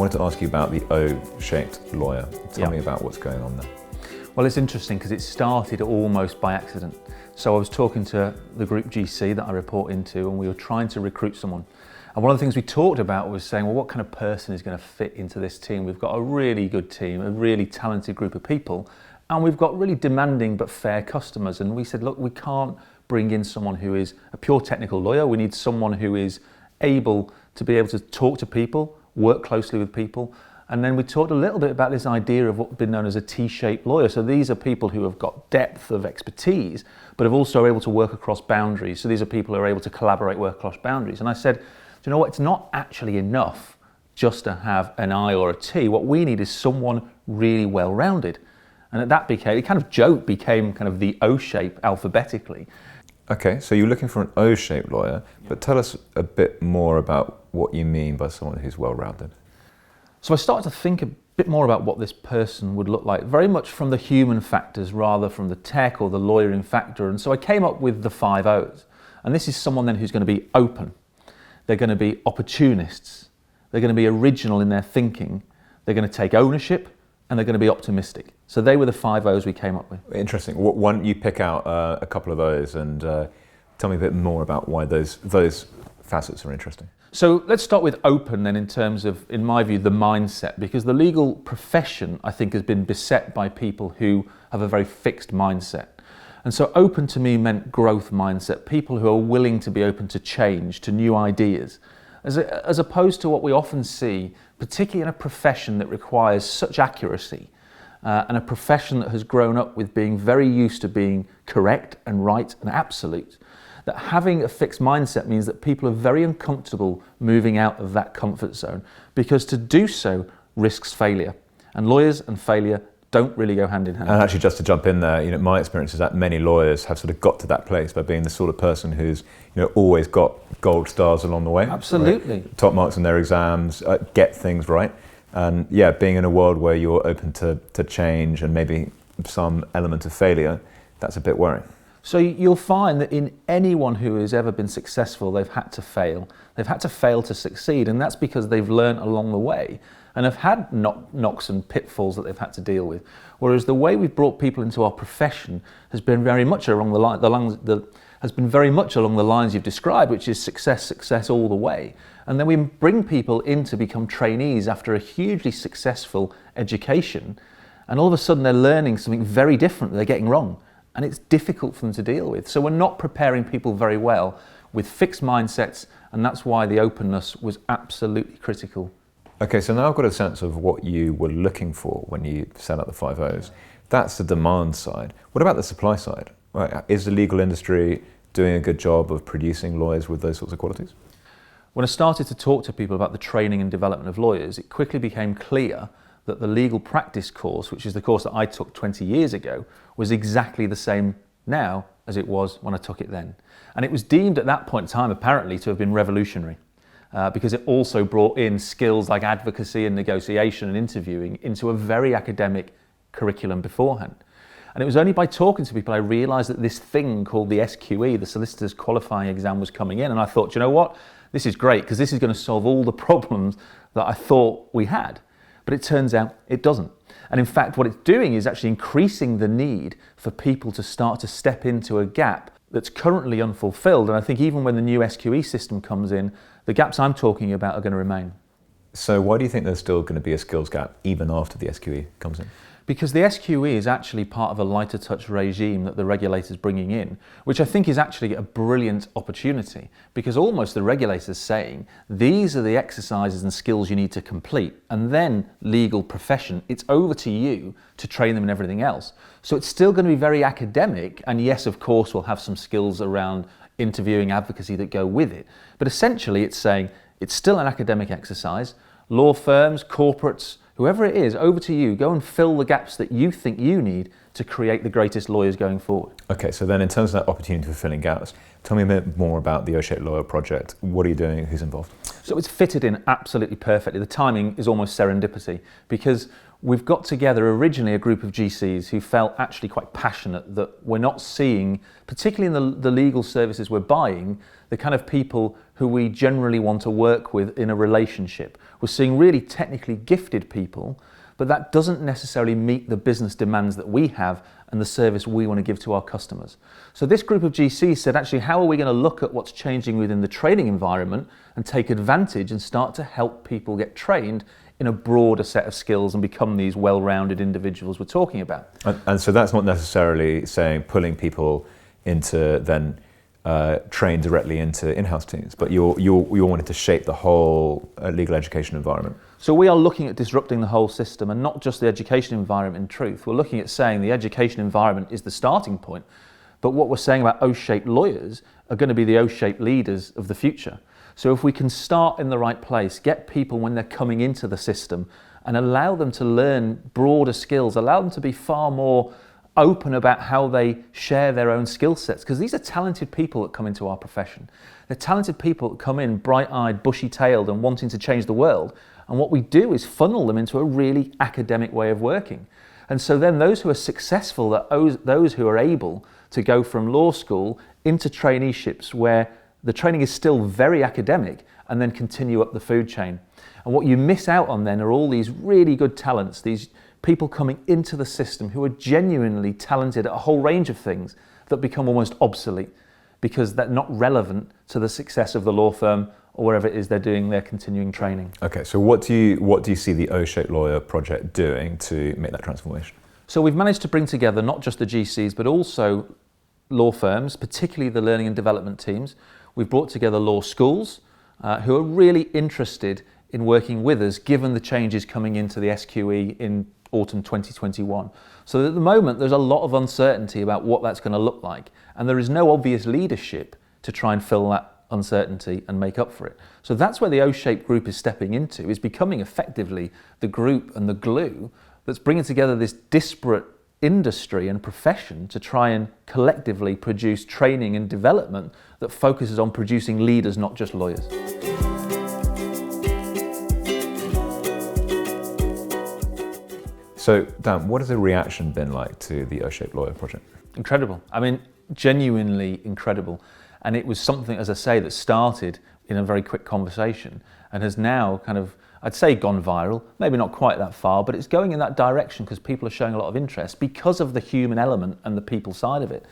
wanted to ask you about the O-shaped lawyer. Tell me about what's going on there. Well, it's interesting because it started almost by accident. So I was talking to the group GC that I report into, and we were trying to recruit someone. And one of the things we talked about was saying, well, what kind of person is going to fit into this team? We've got a really good team, a really talented group of people, and we've got really demanding but fair customers. And we said, look, we can't bring in someone who is a pure technical lawyer. We need someone who is able to be able to talk to people, work closely with people. And then we talked a little bit about this idea of what's been known as a T-shaped lawyer. So these are people who have got depth of expertise, but are also able to work across boundaries. So these are people who are able to collaborate, work across boundaries. And I said, do you know what? It's not actually enough just to have an I or a T. What we need is someone really well-rounded. And that became, it kind of joke became kind of the O shape alphabetically. Okay, so you're looking for an O-shaped lawyer, but tell us a bit more about what you mean by someone who's well-rounded. So I started to think a bit more about what this person would look like, very much from the human factors rather from the tech or the lawyering factor. And so I came up with the 5 O's. And this is someone then who's going to be open. They're going to be opportunists. They're going to be original in their thinking. They're going to take ownership, and they're going to be optimistic. So they were the 5 O's we came up with. Interesting. Why don't you pick out a couple of those and tell me a bit more about why those facets are interesting. So let's start with open then in terms of, in my view, the mindset, because the legal profession, I think, has been beset by people who have a very fixed mindset. And so open to me meant growth mindset, people who are willing to be open to change, to new ideas, as opposed to what we often see, particularly in a profession that requires such accuracy, and a profession that has grown up with being very used to being correct and right and absolute, that having a fixed mindset means that people are very uncomfortable moving out of that comfort zone, because to do so risks failure. And lawyers and failure don't really go hand in hand. And actually, just to jump in there, my experience is that many lawyers have sort of got to that place by being the sort of person who's, always got gold stars along the way. Absolutely. Right? Top marks in their exams, get things right. And being in a world where you're open to change and maybe some element of failure, that's a bit worrying. So you'll find that in anyone who has ever been successful, they've had to fail. They've had to fail to succeed, and that's because they've learned along the way and have had knocks and pitfalls that they've had to deal with. Whereas the way we've brought people into our profession has been very much along the lines you've described, which is success all the way. And then we bring people in to become trainees after a hugely successful education, and all of a sudden they're learning something very different that they're getting wrong. And it's difficult for them to deal with. So we're not preparing people very well with fixed mindsets, and that's why the openness was absolutely critical. Okay, so now I've got a sense of what you were looking for when you set up the 5 O's. That's the demand side. What about the supply side? Right, is the legal industry doing a good job of producing lawyers with those sorts of qualities? When I started to talk to people about the training and development of lawyers, it quickly became clear that the legal practice course, which is the course that I took 20 years ago, was exactly the same now as it was when I took it then. And it was deemed at that point in time, apparently, to have been revolutionary, because it also brought in skills like advocacy and negotiation and interviewing into a very academic curriculum beforehand. And it was only by talking to people I realised that this thing called the SQE, the Solicitors Qualifying Exam, was coming in. And I thought, you know what, this is great, because this is going to solve all the problems that I thought we had. But it turns out it doesn't. And in fact, what it's doing is actually increasing the need for people to start to step into a gap that's currently unfulfilled. And I think even when the new SQE system comes in, the gaps I'm talking about are going to remain. So why do you think there's still going to be a skills gap even after the SQE comes in? Because the SQE is actually part of a lighter touch regime that the regulator's bringing in, which I think is actually a brilliant opportunity, because almost the regulator's saying, these are the exercises and skills you need to complete, and then legal profession, it's over to you to train them in everything else. So it's still going to be very academic, and yes, of course, we'll have some skills around interviewing, advocacy that go with it. But essentially it's saying, it's still an academic exercise. Law firms, corporates, whoever it is, over to you. Go and fill the gaps that you think you need to create the greatest lawyers going forward. Okay, so then in terms of that opportunity for filling gaps, tell me a bit more about the O-shaped lawyer project. What are you doing? Who's involved? So it's fitted in absolutely perfectly. The timing is almost serendipity, because we've got together originally a group of GCs who felt actually quite passionate that we're not seeing, particularly in the legal services we're buying, the kind of people who we generally want to work with in a relationship. We're seeing really technically gifted people, but that doesn't necessarily meet the business demands that we have and the service we want to give to our customers. So this group of GCs said, actually, how are we going to look at what's changing within the training environment and take advantage and start to help people get trained in a broader set of skills and become these well-rounded individuals we're talking about. And so that's not necessarily saying pulling people into then train directly into in-house teams, but you're wanting to shape the whole legal education environment. So we are looking at disrupting the whole system, and not just the education environment in truth. We're looking at saying the education environment is the starting point, but what we're saying about O-shaped lawyers are going to be the O-shaped leaders of the future. So if we can start in the right place, get people when they're coming into the system and allow them to learn broader skills, allow them to be far more open about how they share their own skill sets, because these are talented people that come into our profession. They're talented people that come in bright-eyed, bushy-tailed and wanting to change the world. And what we do is funnel them into a really academic way of working. And so then those who are successful, those who are able to go from law school into traineeships where the training is still very academic and then continue up the food chain. And what you miss out on then are all these really good talents, these people coming into the system who are genuinely talented at a whole range of things that become almost obsolete because they're not relevant to the success of the law firm or wherever it is they're doing their continuing training. Okay, so what do you see the O-shaped lawyer project doing to make that transformation? So we've managed to bring together not just the GCs but also law firms, particularly the learning and development teams. We've brought together law schools who are really interested in working with us given the changes coming into the SQE in autumn 2021. So at the moment there's a lot of uncertainty about what that's going to look like, and there is no obvious leadership to try and fill that uncertainty and make up for it. So that's where the O-shaped group is stepping into, is becoming effectively the group and the glue that's bringing together this disparate industry and profession to try and collectively produce training and development that focuses on producing leaders, not just lawyers. So Dan, what has the reaction been like to the O-shaped lawyer project? Incredible. I mean, genuinely incredible. And it was something, as I say, that started in a very quick conversation and has now kind of, I'd say, gone viral. Maybe not quite that far, but it's going in that direction because people are showing a lot of interest because of the human element and the people side of it.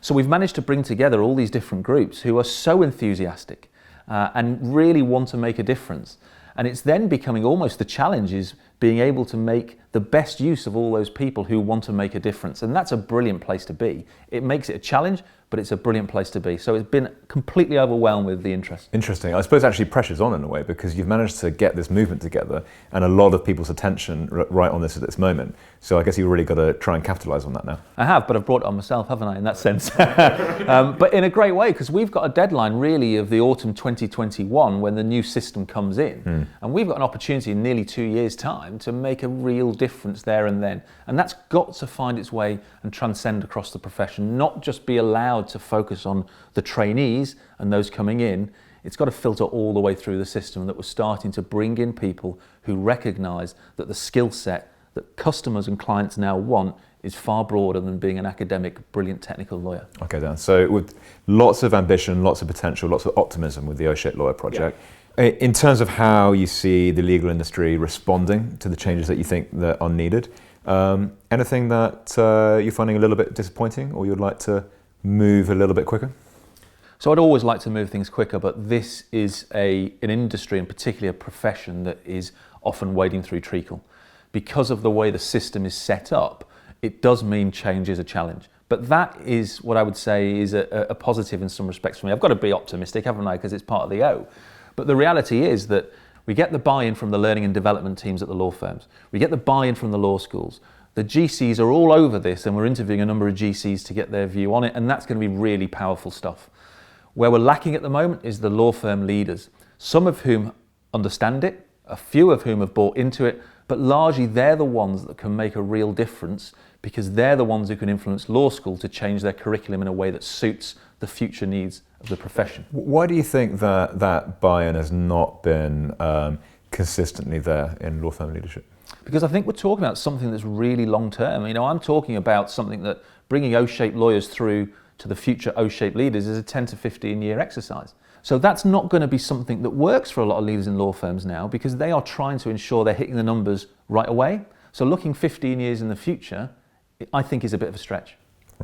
So we've managed to bring together all these different groups who are so enthusiastic and really want to make a difference. And it's then becoming almost the challenge is being able to make the best use of all those people who want to make a difference. And that's a brilliant place to be. It makes it a challenge, but it's a brilliant place to be. So it's been completely overwhelmed with the interest. Interesting. I suppose actually pressure's on in a way because you've managed to get this movement together and a lot of people's attention right on this at this moment. So I guess you've really got to try and capitalise on that now. I have, but I've brought it on myself, haven't I, in that sense? But in a great way, because we've got a deadline really of the autumn 2021 when the new system comes in. And we've got an opportunity in nearly 2 years' time to make a real difference there and then. And that's got to find its way and transcend across the profession, not just be allowed to focus on the trainees and those coming in. It's got to filter all the way through the system, that we're starting to bring in people who recognise that the skill set that customers and clients now want is far broader than being an academic, brilliant technical lawyer. Okay, Dan. So with lots of ambition, lots of potential, lots of optimism with the O-shaped lawyer project. Yeah. In terms of how you see the legal industry responding to the changes that you think that are needed, anything that you're finding a little bit disappointing or you'd like to move a little bit quicker? So I'd always like to move things quicker, but this is an industry, and particularly a profession, that is often wading through treacle. Because of the way the system is set up, it does mean change is a challenge. But that is what I would say is a positive in some respects for me. I've got to be optimistic, haven't I, because it's part of the O. But the reality is that we get the buy-in from the learning and development teams at the law firms. We get the buy-in from the law schools. The GCs are all over this, and we're interviewing a number of GCs to get their view on it, and that's going to be really powerful stuff. Where we're lacking at the moment is the law firm leaders, some of whom understand it, a few of whom have bought into it, but largely they're the ones that can make a real difference because they're the ones who can influence law school to change their curriculum in a way that suits the future needs of the profession. Why do you think that buy-in has not been consistently there in law firm leadership? Because I think we're talking about something that's really long term. You know, I'm talking about something that bringing O-shaped lawyers through to the future O-shaped leaders is a 10 to 15 year exercise. So that's not going to be something that works for a lot of leaders in law firms now, because they are trying to ensure they're hitting the numbers right away. So looking 15 years in the future, I think is a bit of a stretch.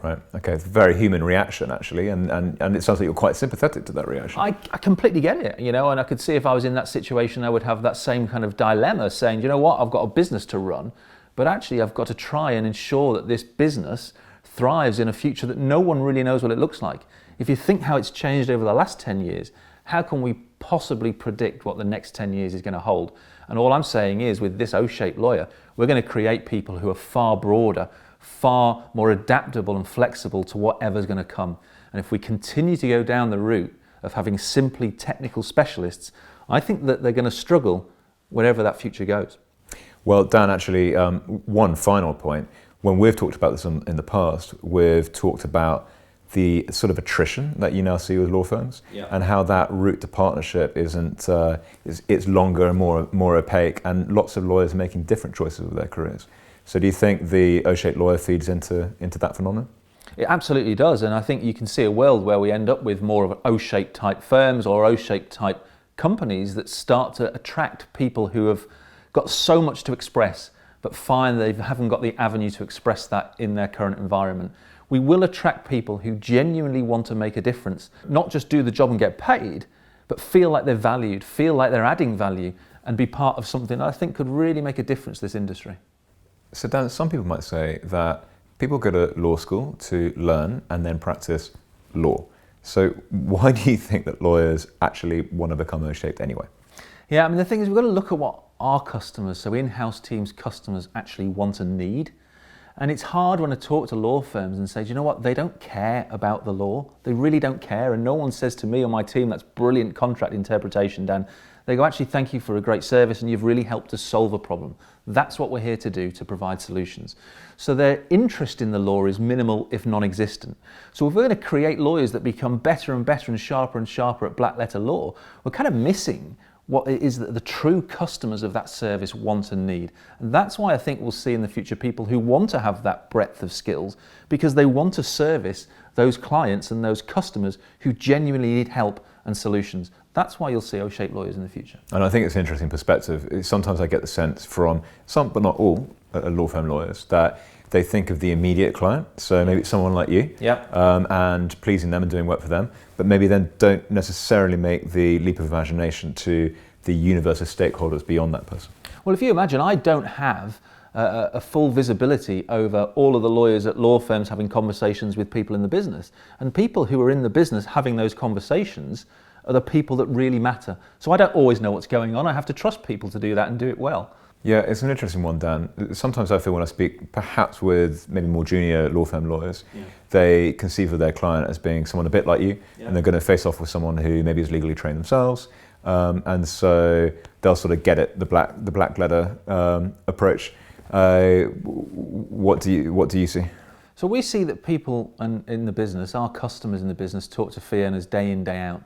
Right. Okay. It's a very human reaction, actually, and it sounds like you're quite sympathetic to that reaction. I completely get it, you know, and I could see if I was in that situation, I would have that same kind of dilemma, saying, you know what, I've got a business to run, but actually I've got to try and ensure that this business thrives in a future that no one really knows what it looks like. If you think how it's changed over the last 10 years, how can we possibly predict what the next 10 years is going to hold? And all I'm saying is, with this O-shaped lawyer, we're going to create people who are far broader, far more adaptable and flexible to whatever's going to come. And if we continue to go down the route of having simply technical specialists, I think that they're going to struggle wherever that future goes. Well, Dan, actually, one final point. When we've talked about this in the past, we've talked about the sort of attrition that you now see with law firms, and how that route to partnership isn't it's longer and more opaque, and lots of lawyers are making different choices with their careers. So do you think the O-shaped lawyer feeds into that phenomenon? It absolutely does, and I think you can see a world where we end up with more of O-shaped type firms or O-shaped type companies that start to attract people who have got so much to express, but find they haven't got the avenue to express that in their current environment. We will attract people who genuinely want to make a difference, not just do the job and get paid, but feel like they're valued, feel like they're adding value, and be part of something that I think could really make a difference to this industry. So Dan, some people might say that people go to law school to learn and then practice law. So why do you think that lawyers actually want to become O-shaped anyway? Yeah, I mean, the thing is, we've got to look at what our customers, so in-house teams' customers, actually want and need. And it's hard when I talk to law firms and say, do you know what, they don't care about the law. They really don't care. And no one says to me or my team, that's brilliant contract interpretation, Dan. They go, actually, thank you for a great service and you've really helped us solve a problem. That's what we're here to do, to provide solutions. So their interest in the law is minimal, if non-existent. So if we're going to create lawyers that become better and better and sharper at black letter law, we're kind of missing what it is that the true customers of that service want and need. And that's why I think we'll see in the future people who want to have that breadth of skills, because they want to service those clients and those customers who genuinely need help and solutions. That's why you'll see O-shaped lawyers in the future. And I think it's an interesting perspective. Sometimes I get the sense from some, but not all, law firm lawyers, that they think of the immediate client, so maybe it's someone like you, and pleasing them and doing work for them, but maybe then don't necessarily make the leap of imagination to the universe of stakeholders beyond that person. Well, if you imagine, I don't have a full visibility over all of the lawyers at law firms having conversations with people in the business, and people who are in the business having those conversations are the people that really matter. So I don't always know what's going on. I have to trust people to do that and do it well. Yeah, it's an interesting one, Dan. Sometimes I feel when I speak, perhaps with maybe more junior law firm lawyers, they conceive of their client as being someone a bit like you, and they're going to face off with someone who maybe is legally trained themselves, and so they'll sort of get it, the black letter approach. What do you see? So we see that people in the business, our customers in the business, talk to fee earners day in, day out.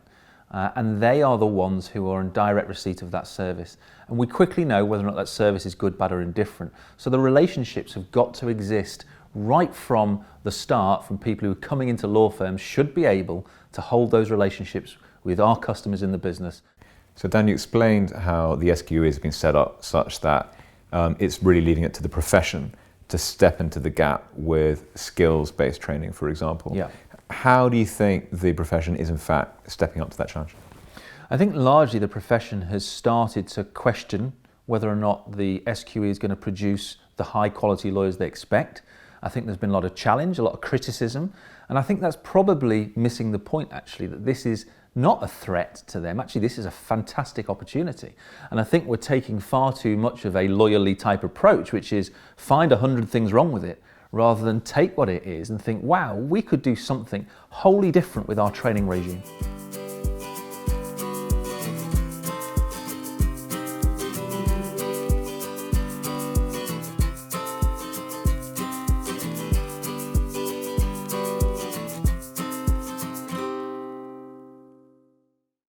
And they are the ones who are in direct receipt of that service. And we quickly know whether or not that service is good, bad or indifferent. So the relationships have got to exist right from the start, from people who are coming into law firms should be able to hold those relationships with our customers in the business. So Dan, you explained how the SQE has been set up such that it's really leading it to the profession to step into the gap with skills-based training, for example. Yeah. How do you think the profession is in fact stepping up to that challenge? I think largely the profession has started to question whether or not the SQE is going to produce the high quality lawyers they expect. I think there's been a lot of challenge, a lot of criticism, and I think that's probably missing the point actually, that this is not a threat to them. Actually, this is a fantastic opportunity. And I think we're taking far too much of a lawyerly type approach, which is find 100 things wrong with it, rather than take what it is and think, wow, we could do something wholly different with our training regime.